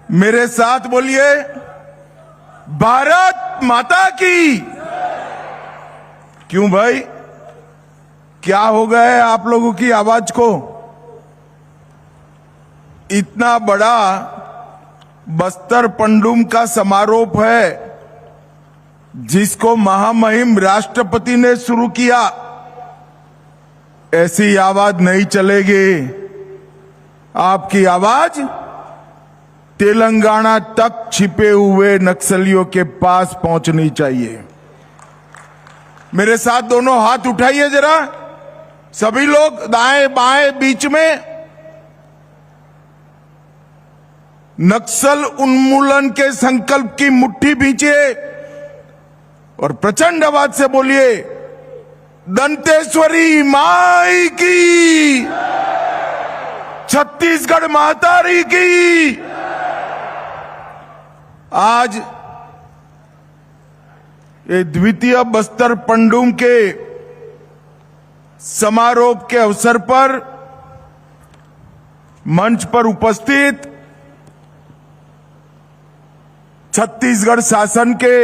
मेरे साथ बोलिए, भारत माता की। क्यों भाई, क्या हो गया है आप लोगों की आवाज को? इतना बड़ा बस्तर पंडुम का समारोह है जिसको महामहिम राष्ट्रपति ने शुरू किया, ऐसी आवाज नहीं चलेगी। आपकी आवाज तेलंगाना तक छिपे हुए नक्सलियों के पास पहुंचनी चाहिए। मेरे साथ दोनों हाथ उठाइए जरा, सभी लोग, दाएं बाएं बीच में। नक्सल उन्मूलन के संकल्प की मुट्ठी भींचिए और प्रचंड आवाज से बोलिए, दंतेश्वरी माई की, छत्तीसगढ़ महातारी की। आज ये द्वितीय बस्तर पंडुम के समारोह के अवसर पर मंच पर उपस्थित छत्तीसगढ़ शासन के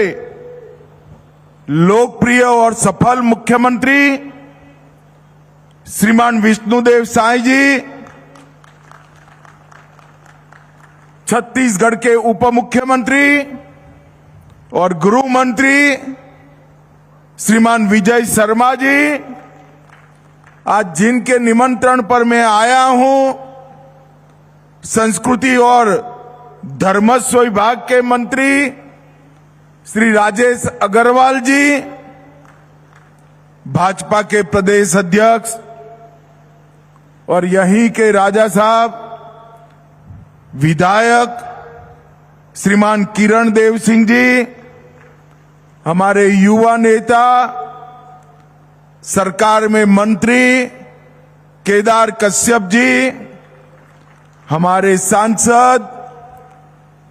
लोकप्रिय और सफल मुख्यमंत्री श्रीमान विष्णुदेव साय जी, छत्तीसगढ़ के उप मुख्यमंत्री और गृह मंत्री श्रीमान विजय शर्मा जी, आज जिनके निमंत्रण पर मैं आया हूं, संस्कृति और धर्मस्व विभाग के मंत्री श्री राजेश अग्रवाल जी, भाजपा के प्रदेश अध्यक्ष और यहीं के राजा साहब विधायक श्रीमान किरण देव सिंह जी, हमारे युवा नेता, सरकार में मंत्री केदार कश्यप जी, हमारे सांसद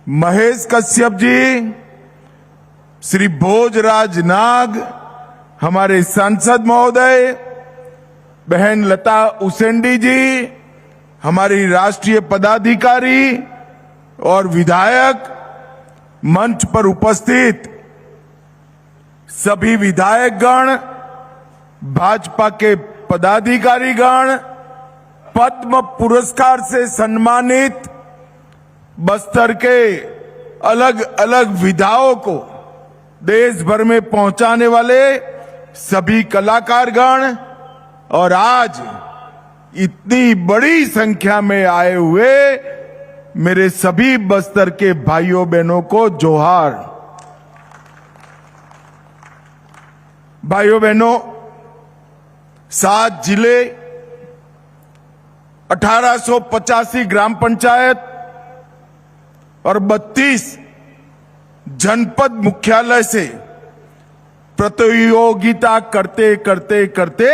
महेश कश्यप जी, श्री भोजराज नाग, हमारे सांसद महोदय, बहन लता उसेंडी जी, हमारी राष्ट्रीय पदाधिकारी और विधायक, मंच पर उपस्थित सभी विधायकगण, भाजपा के पदाधिकारीगण, पद्म पुरस्कार से सम्मानित बस्तर के अलग अलग विधाओं को देश भर में पहुंचाने वाले सभी कलाकारगण और आज इतनी बड़ी संख्या में आए हुए मेरे सभी बस्तर के भाइयों बहनों को जोहार। भाइयों बहनों, 7 जिले, 1885 ग्राम पंचायत और 32 जनपद मुख्यालय से प्रतियोगिता करते करते करते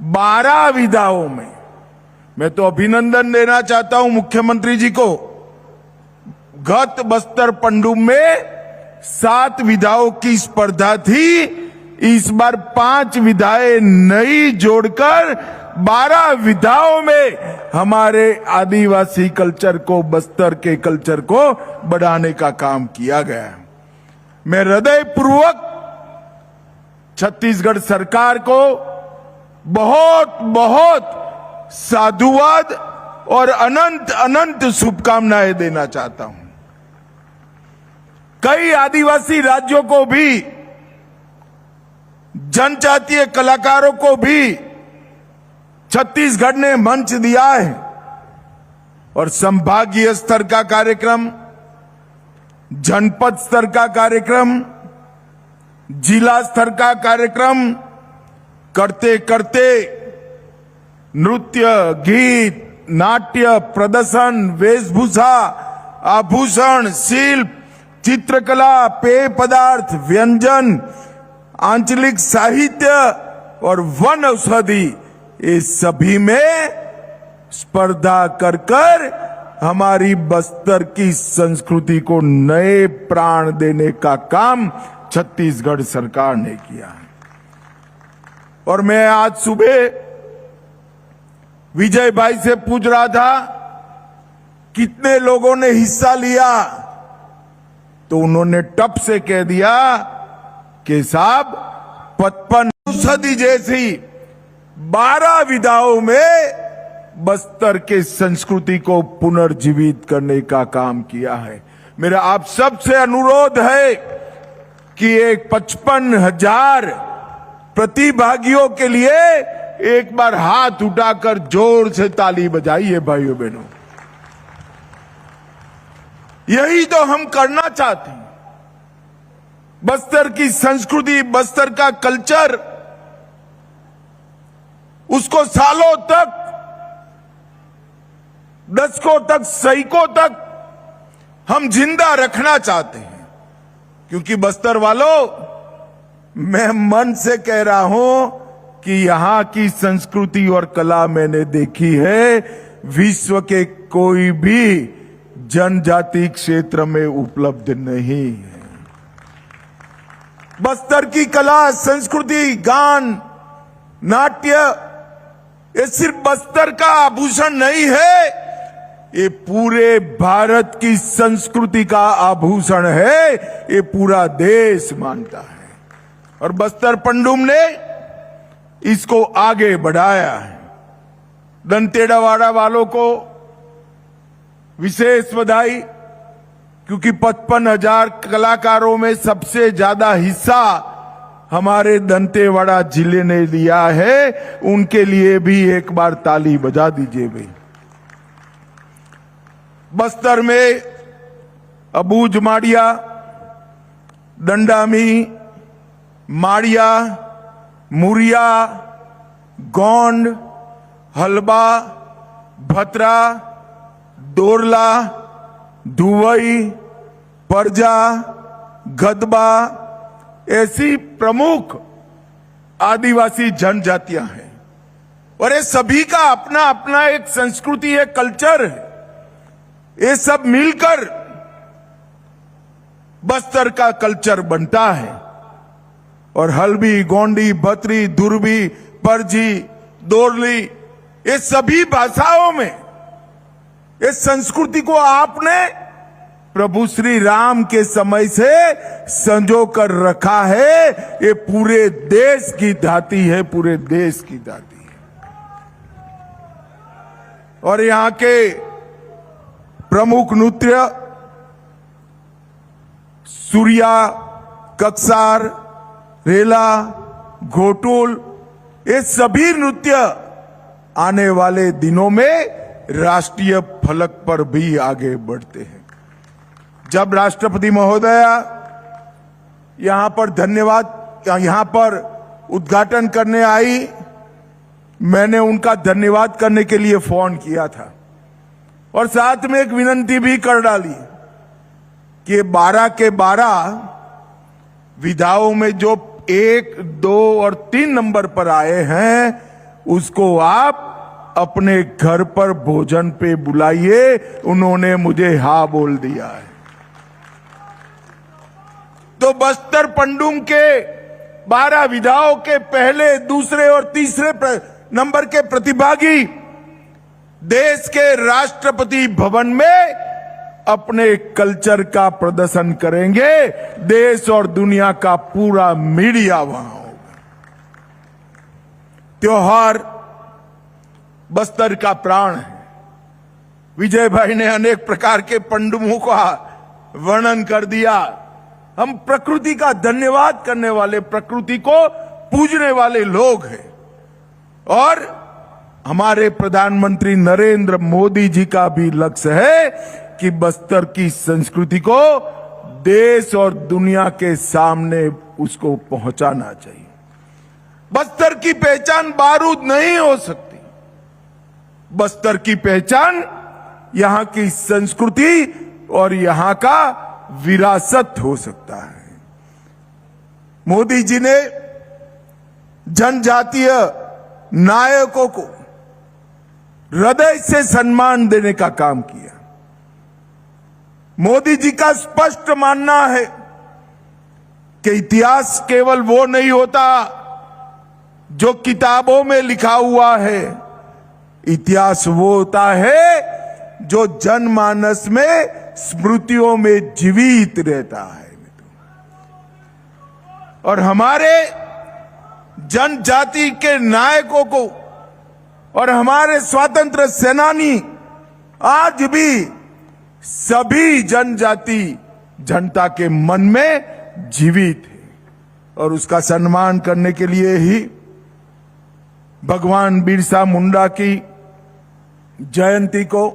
12 विधाओं में, मैं तो अभिनंदन देना चाहता हूं मुख्यमंत्री जी को। गत बस्तर पंडुम में 7 विधाओं की स्पर्धा थी, इस बार 5 विधाएं नई जोड़कर 12 विधाओं में हमारे आदिवासी कल्चर को, बस्तर के कल्चर को बढ़ाने का काम किया गया है। मैं हृदय पूर्वक छत्तीसगढ़ सरकार को बहुत बहुत साधुवाद और अनंत अनंत शुभकामनाएं देना चाहता हूं। कई आदिवासी राज्यों को भी, जनजातीय कलाकारों को भी छत्तीसगढ़ ने मंच दिया है और संभागीय स्तर का कार्यक्रम, जनपद स्तर का कार्यक्रम, जिला स्तर का कार्यक्रम करते करते नृत्य, गीत, नाट्य, प्रदर्शन, वेशभूषा, आभूषण, शिल्प, चित्रकला, पेय पदार्थ, व्यंजन, आंचलिक साहित्य और वन औषधि, ये सभी में स्पर्धा कर हमारी बस्तर की संस्कृति को नए प्राण देने का काम छत्तीसगढ़ सरकार ने किया है। और मैं आज सुबह विजय भाई से पूछ रहा था कितने लोगों ने हिस्सा लिया, तो उन्होंने टप से कह दिया कि साहब 55 सदी जैसी 12 विधाओं में बस्तर के संस्कृति को पुनर्जीवित करने का काम किया है। मेरा आप सबसे अनुरोध है कि एक 55,000 प्रतिभागियों के लिए एक बार हाथ उठाकर जोर से ताली बजाइए भाइयों बहनों। यही तो हम करना चाहते हैं। बस्तर की संस्कृति, बस्तर का कल्चर, उसको सालों तक, दशकों तक, सैकों तक हम जिंदा रखना चाहते हैं। क्योंकि बस्तर वालों, मैं मन से कह रहा हूं कि यहां की संस्कृति और कला मैंने देखी है, विश्व के कोई भी जनजाति क्षेत्र में उपलब्ध नहीं है। बस्तर की कला, संस्कृति, गान, नाट्य, ये सिर्फ बस्तर का आभूषण नहीं है, ये पूरे भारत की संस्कृति का आभूषण है। ये पूरा देश मानता है और बस्तर पंडुम ने इसको आगे बढ़ाया है। दंतेवाड़ा वालों को विशेष बधाई, क्योंकि 55,000 कलाकारों में सबसे ज्यादा हिस्सा हमारे दंतेवाड़ा जिले ने लिया है। उनके लिए भी एक बार ताली बजा दीजिए भाई। बस्तर में अबूझ माड़िया, दंडामी, माड़िया, मुरिया, गोंड, हलबा, भतरा, दोरला, धुवई, परजा, गदबा, ऐसी प्रमुख आदिवासी जनजातियां हैं और ये सभी का अपना अपना एक संस्कृति है, कल्चर है। ये सब मिलकर बस्तर का कल्चर बनता है और हल्बी, गोंडी, भतरी, दुर्बी, परजी, दोरली, ये सभी भाषाओं में इस संस्कृति को आपने प्रभु श्री राम के समय से संजो कर रखा है। ये पूरे देश की दाती है, पूरे देश की दाती है। और यहां के प्रमुख नृत्य सूर्या, कक्सार, रेला, घोटुल, ये सभी नृत्य आने वाले दिनों में राष्ट्रीय फलक पर भी आगे बढ़ते हैं। जब राष्ट्रपति महोदया यहां पर उद्घाटन करने आई, मैंने उनका धन्यवाद करने के लिए फोन किया था और साथ में एक विनती भी कर डाली कि 12 के 12 विधाओं में जो 1, 2 और 3 नंबर पर आए हैं, उसको आप अपने घर पर भोजन पे बुलाइए। उन्होंने मुझे हाँ बोल दिया है। तो बस्तर पंडुम के 12 विधाओं के पहले, दूसरे और तीसरे नंबर के प्रतिभागी देश के राष्ट्रपति भवन में अपने कल्चर का प्रदर्शन करेंगे। देश और दुनिया का पूरा मीडिया वहां होगा। त्योहार बस्तर का प्राण है। विजय भाई ने अनेक प्रकार के पंडुमों का वर्णन कर दिया। हम प्रकृति का धन्यवाद करने वाले, प्रकृति को पूजने वाले लोग हैं और हमारे प्रधानमंत्री नरेंद्र मोदी जी का भी लक्ष्य है कि बस्तर की संस्कृति को देश और दुनिया के सामने उसको पहुंचाना चाहिए। बस्तर की पहचान बारूद नहीं हो सकती। बस्तर की पहचान यहां की संस्कृति और यहां का विरासत हो सकता है। मोदी जी ने जनजातीय नायकों को हृदय से सम्मान देने का काम किया। मोदी जी का स्पष्ट मानना है कि इतिहास केवल वो नहीं होता जो किताबों में लिखा हुआ है। इतिहास वो होता है जो जनमानस में स्मृतियों में जीवित रहता है। और हमारे जनजाति के नायकों को और हमारे स्वतंत्र सेनानी आज भी सभी जनजाति जनता के मन में जीवित है। और उसका सम्मान करने के लिए ही भगवान बिरसा मुंडा की जयंती को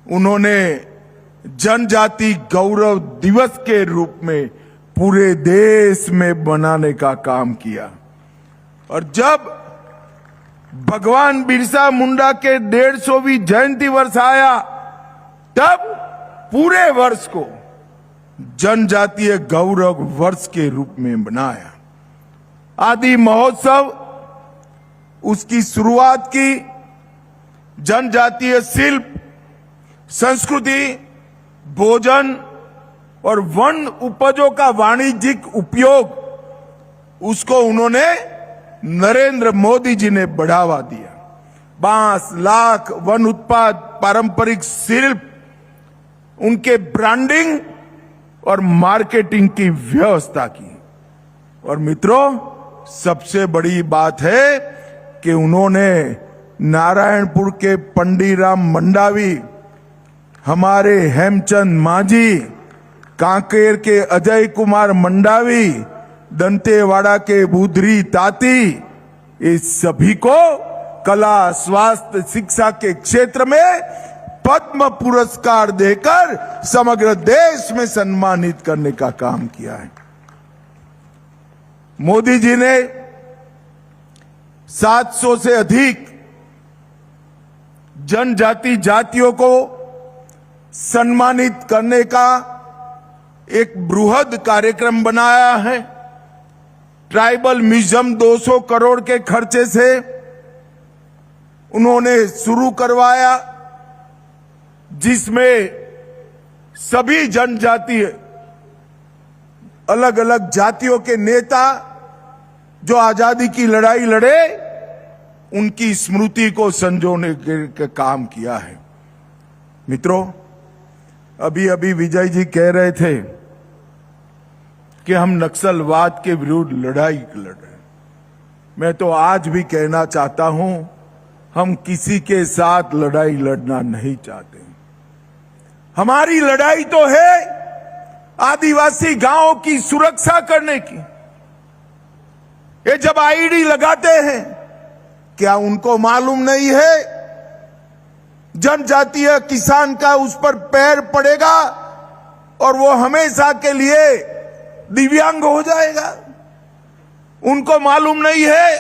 उन्होंने जनजाति गौरव दिवस के रूप में पूरे देश में बनाने का काम किया। और जब भगवान बिरसा मुंडा के 150वीं जयंती वर्ष आया, तब पूरे वर्ष को जनजातीय गौरव वर्ष के रूप में बनाया। आदि महोत्सव उसकी शुरुआत की जनजातीय शिल्प, संस्कृति, भोजन और वन उपजों का वाणिज्यिक उपयोग उसको उन्होंने नरेंद्र मोदी जी ने बढ़ावा दिया। बांस, लाख, वन उत्पाद, पारंपरिक शिल्प, उनके ब्रांडिंग और मार्केटिंग की व्यवस्था की। और मित्रों, सबसे बड़ी बात है कि उन्होंने नारायणपुर के पंडीराम मंडावी, हमारे हेमचंद मांझी, कांकेर के अजय कुमार मंडावी, दंतेवाड़ा के बुधरी ताती, इस सभी को कला, स्वास्थ्य, शिक्षा के क्षेत्र में पद्म पुरस्कार देकर समग्र देश में सम्मानित करने का काम किया है। मोदी जी ने 700 से अधिक जनजाति जातियों को सम्मानित करने का एक बृहद कार्यक्रम बनाया है। ट्राइबल म्यूजियम 200 करोड़ के खर्चे से उन्होंने शुरू करवाया, जिसमें सभी जनजातीय अलग अलग जातियों के नेता जो आजादी की लड़ाई लड़े, उनकी स्मृति को संजोने के काम किया है। मित्रों, अभी अभी विजय जी कह रहे थे कि हम नक्सलवाद के विरुद्ध लड़ाई लड़ रहे हैं। मैं तो आज भी कहना चाहता हूं, हम किसी के साथ लड़ाई लड़ना नहीं चाहते। हमारी लड़ाई तो है आदिवासी गांवों की सुरक्षा करने की। ये जब आईडी लगाते हैं, क्या उनको मालूम नहीं है जनजातीय किसान का उस पर पैर पड़ेगा और वो हमेशा के लिए दिव्यांग हो जाएगा? उनको मालूम नहीं है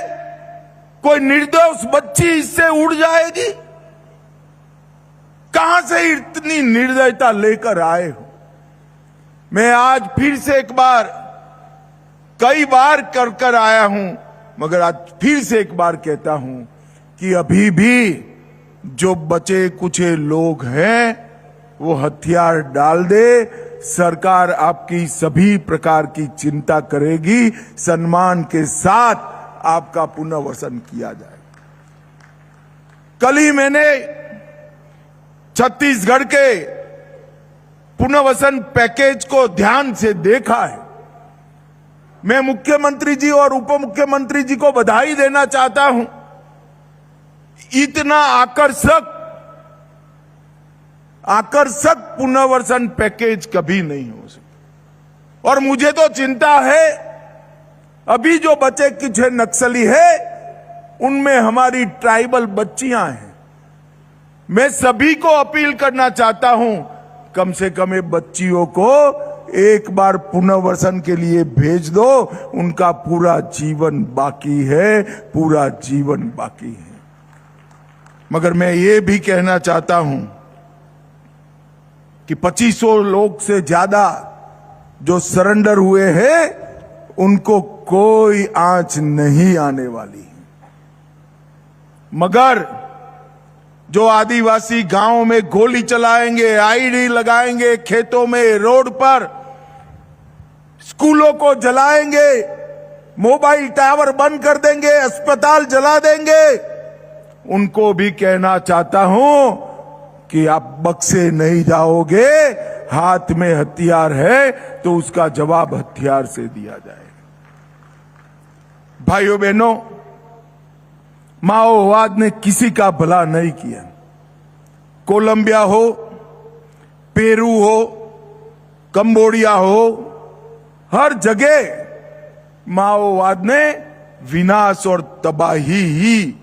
कोई निर्दोष बच्ची इससे उड़ जाएगी? कहां से इतनी निर्दयता लेकर आए हो? मैं आज फिर से एक बार, कई बार कर आया हूं, मगर आज फिर से एक बार कहता हूं कि अभी भी जो बचे कुछे लोग हैं वो हथियार डाल दे। सरकार आपकी सभी प्रकार की चिंता करेगी, सम्मान के साथ आपका पुनर्वसन किया जाए। कल ही मैंने छत्तीसगढ़ के पुनर्वसन पैकेज को ध्यान से देखा है। मैं मुख्यमंत्री जी और उप मुख्यमंत्री जी को बधाई देना चाहता हूं। इतना आकर्षक पुनर्वसन पैकेज कभी नहीं हो सकता। और मुझे तो चिंता है, अभी जो बचे कुछ नक्सली है उनमें हमारी ट्राइबल बच्चियां हैं। मैं सभी को अपील करना चाहता हूं, कम से कम ये बच्चियों को एक बार पुनर्वसन के लिए भेज दो। उनका पूरा जीवन बाकी है, पूरा जीवन बाकी है। मगर मैं ये भी कहना चाहता हूं कि 2500 लोग से ज्यादा जो सरेंडर हुए हैं, उनको कोई आंच नहीं आने वाली। मगर जो आदिवासी गांव में गोली चलाएंगे, आईडी लगाएंगे, खेतों में, रोड पर, स्कूलों को जलाएंगे, मोबाइल टावर बंद कर देंगे, अस्पताल जला देंगे, उनको भी कहना चाहता हूं कि आप बख्शे नहीं जाओगे, हाथ में हथियार है तो उसका जवाब हथियार से दिया जाएगा। भाइयों बहनों, माओवाद ने किसी का भला नहीं किया। कोलंबिया हो, पेरू हो, कंबोडिया हो, हर जगह माओवाद ने विनाश और तबाही ही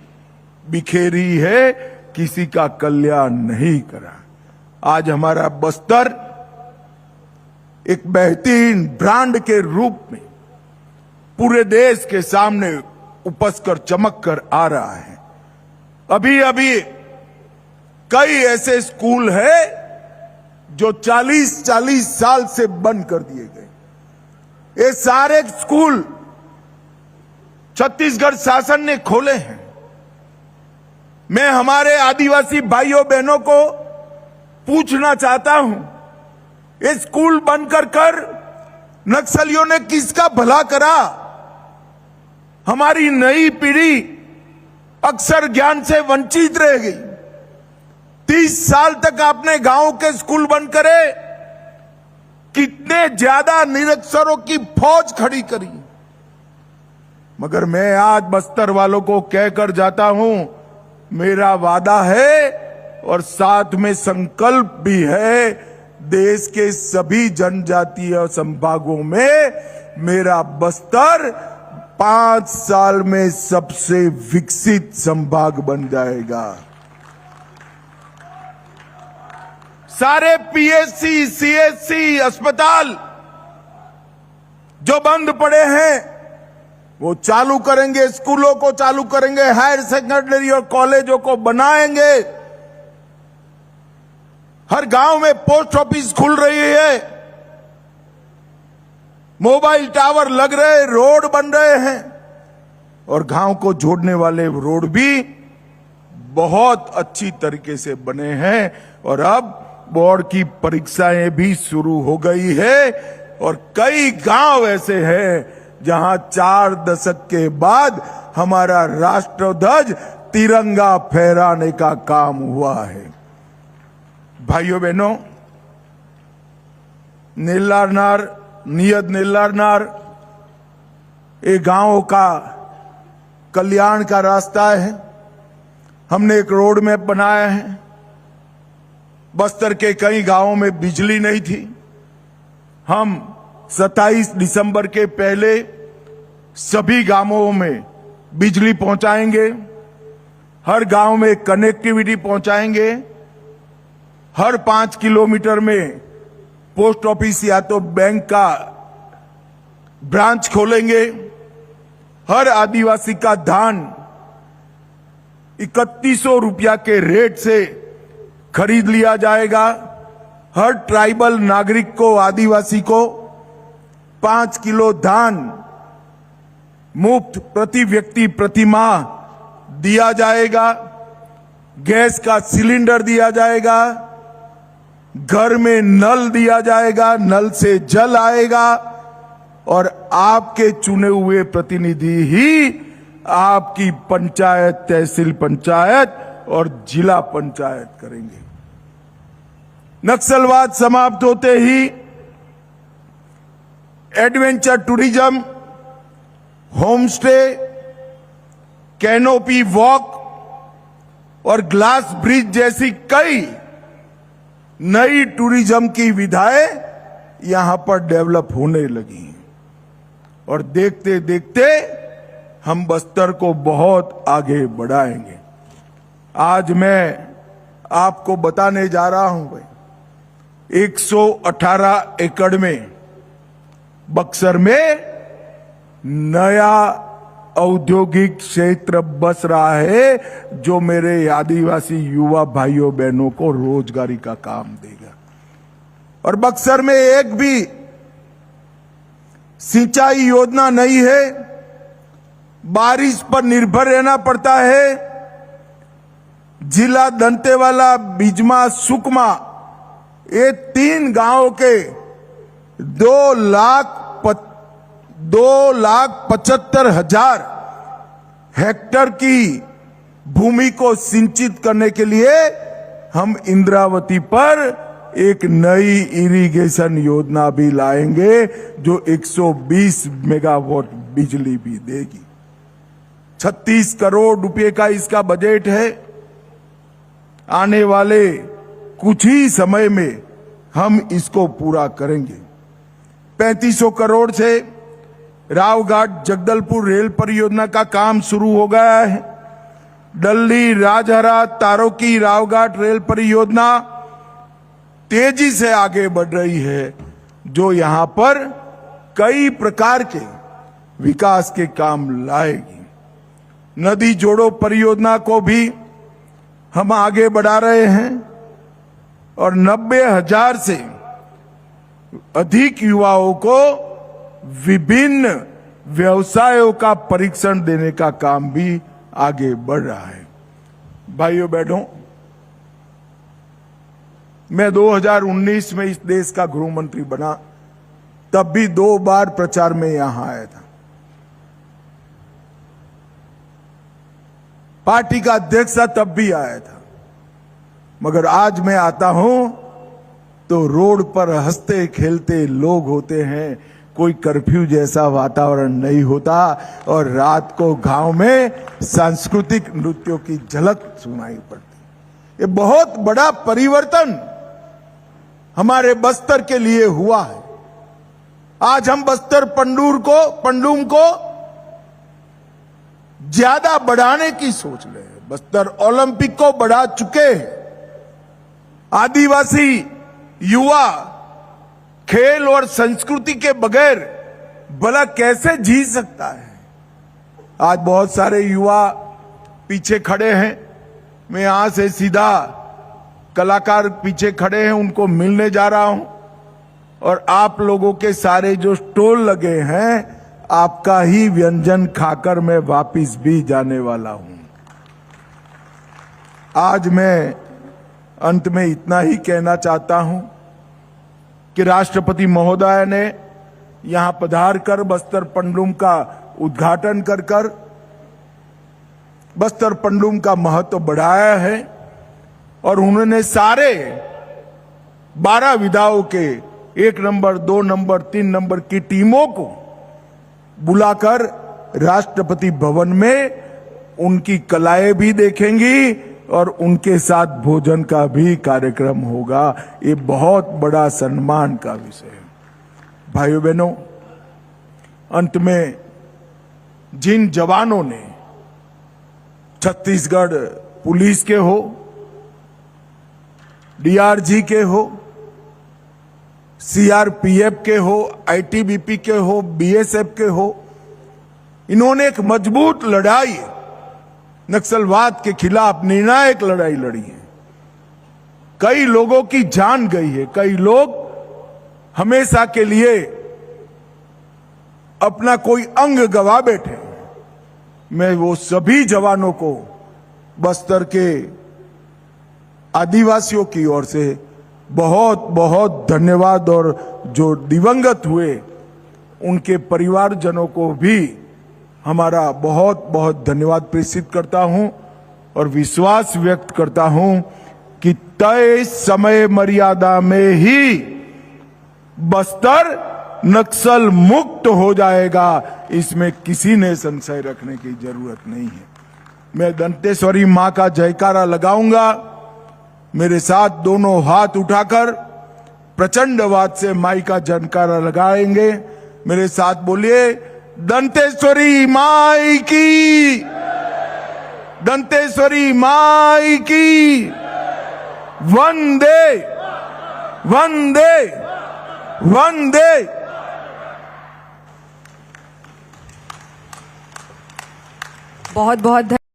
बिखेरी है, किसी का कल्याण नहीं करा। आज हमारा बस्तर एक बेहतरीन ब्रांड के रूप में पूरे देश के सामने उपस कर चमक कर आ रहा है। अभी अभी कई ऐसे स्कूल हैं जो 40-40 साल से बंद कर दिए गए। ये सारे स्कूल छत्तीसगढ़ शासन ने खोले हैं। मैं हमारे आदिवासी भाइयों बहनों को पूछना चाहता हूं, ये स्कूल बंद कर नक्सलियों ने किसका भला करा? हमारी नई पीढ़ी अक्षर ज्ञान से वंचित रह गई। 30 साल तक आपने गांव के स्कूल बंद करे, कितने ज्यादा निरक्षरों की फौज खड़ी करी। मगर मैं आज बस्तर वालों को कहकर जाता हूं, मेरा वादा है और साथ में संकल्प भी है, देश के सभी जनजातीय संभागों में मेरा बस्तर 5 साल में सबसे विकसित संभाग बन जाएगा। सारे पीएचसी, सीएचसी अस्पताल जो बंद पड़े हैं वो चालू करेंगे, स्कूलों को चालू करेंगे, हायर सेकेंडरी और कॉलेजों को बनाएंगे। हर गांव में पोस्ट ऑफिस खुल रही है, मोबाइल टावर लग रहे, रोड बन रहे हैं और गांव को जोड़ने वाले रोड भी बहुत अच्छी तरीके से बने हैं। और अब बोर्ड की परीक्षाएं भी शुरू हो गई है और कई गांव ऐसे हैं जहां 4 दशक के बाद हमारा राष्ट्रध्वज तिरंगा फहराने का काम हुआ है। भाइयों बहनों, नीलारनार, नियत नीलारनार एक गांव का कल्याण का रास्ता है। हमने एक रोड मैप बनाया है। बस्तर के कई गांवों में बिजली नहीं थी। हम 27 दिसंबर के पहले सभी गांवों में बिजली पहुंचाएंगे, हर गांव में कनेक्टिविटी पहुंचाएंगे, हर 5 किलोमीटर में पोस्ट ऑफिस या तो बैंक का ब्रांच खोलेंगे, हर आदिवासी का धान 3100 रुपया के रेट से खरीद लिया जाएगा। हर ट्राइबल नागरिक को, आदिवासी को 5 किलो धान मुफ्त प्रति व्यक्ति प्रति माह दिया जाएगा। गैस का सिलेंडर दिया जाएगा, घर में नल दिया जाएगा, नल से जल आएगा और आपके चुने हुए प्रतिनिधि ही आपकी पंचायत, तहसील पंचायत और जिला पंचायत करेंगे। नक्सलवाद समाप्त होते ही adventure tourism, home stay, canopy walk और ग्लास ब्रिज जैसी कई नई टूरिज्म की विधाएं यहां पर डेवलप होने लगी हैं और देखते देखते हम बस्तर को बहुत आगे बढ़ाएंगे। आज मैं आपको बताने जा रहा हूं भाई, 118 एकड़ में बक्सर में नया औद्योगिक क्षेत्र बस रहा है जो मेरे आदिवासी युवा भाइयों बहनों को रोजगारी का काम देगा। और बक्सर में एक भी सिंचाई योजना नहीं है, बारिश पर निर्भर रहना पड़ता है। जिला दंतेवाला, बिजमा, सुकमा, ये 3 गांवों के 2,75,000 हेक्टेयर की भूमि को सिंचित करने के लिए हम इंद्रावती पर एक नई इरिगेशन योजना भी लाएंगे जो 120 मेगावाट बिजली भी देगी। 36 करोड़ रुपए का इसका बजट है। आने वाले कुछ ही समय में हम इसको पूरा करेंगे। 3500 करोड़ से रावघाट जगदलपुर रेल परियोजना का काम शुरू हो गया है। डल्ली राजहरा तारोकी रावघाट रेल परियोजना तेजी से आगे बढ़ रही है, जो यहां पर कई प्रकार के विकास के काम लाएगी। नदी जोड़ो परियोजना को भी हम आगे बढ़ा रहे हैं और 90,000 से अधिक युवाओं को विभिन्न व्यवसायों का प्रशिक्षण देने का काम भी आगे बढ़ रहा है। भाइयों बहनों, मैं 2019 में इस देश का गृह मंत्री बना, तब भी 2 बार प्रचार में यहां आया था। पार्टी का अध्यक्ष था तब भी आया था, मगर आज मैं आता हूं तो रोड पर हंसते खेलते लोग होते हैं, कोई कर्फ्यू जैसा वातावरण नहीं होता और रात को गांव में सांस्कृतिक नृत्यों की झलक सुनाई पड़ती। ये बहुत बड़ा परिवर्तन हमारे बस्तर के लिए हुआ है। आज हम बस्तर पंडूम को ज्यादा बढ़ाने की सोच रहे हैं। बस्तर ओलंपिक को बढ़ा चुके हैं। आदिवासी युवा खेल और संस्कृति के बगैर भला कैसे जी सकता है। आज बहुत सारे युवा पीछे खड़े हैं। मैं यहां से सीधा कलाकार पीछे खड़े हैं, उनको मिलने जा रहा हूं और आप लोगों के सारे जो स्टॉल लगे हैं, आपका ही व्यंजन खाकर मैं वापिस भी जाने वाला हूं। आज मैं अंत में इतना ही कहना चाहता हूं कि राष्ट्रपति महोदय ने यहां पधार कर बस्तर पंडूम का उद्घाटन कर बस्तर पंडूम का महत्व बढ़ाया है और उन्होंने सारे 12 विधाओं के 1 नंबर, 2 नंबर, 3 नंबर की टीमों को बुलाकर राष्ट्रपति भवन में उनकी कलाएं भी देखेंगी और उनके साथ भोजन का भी कार्यक्रम होगा। ये बहुत बड़ा सम्मान का विषय है। भाइयों बहनों, अंत में जिन जवानों ने छत्तीसगढ़ पुलिस के हो, डीआरजी के हो, सीआरपीएफ के हो, आईटीबीपी के हो, बीएसएफ के हो, इन्होंने एक मजबूत लड़ाई नक्सलवाद के खिलाफ निर्णायक लड़ाई लड़ी है। कई लोगों की जान गई है, कई लोग हमेशा के लिए अपना कोई अंग गवा बैठे। मैं वो सभी जवानों को बस्तर के आदिवासियों की ओर से बहुत बहुत धन्यवाद और जो दिवंगत हुए उनके परिवारजनों को भी हमारा बहुत बहुत धन्यवाद प्रेषित करता हूं और विश्वास व्यक्त करता हूं कि तय समय मर्यादा में ही बस्तर नक्सल मुक्त हो जाएगा। इसमें किसी ने संशय रखने की जरूरत नहीं है। मैं दंतेश्वरी मां का जयकारा लगाऊंगा। मेरे साथ दोनों हाथ उठाकर प्रचंड आवाज से माई का जयकारा लगाएंगे। मेरे साथ बोलिए, दंतेश्वरी माई की, दंतेश्वरी माई की, वंदे वंदे वंदे। बहुत बहुत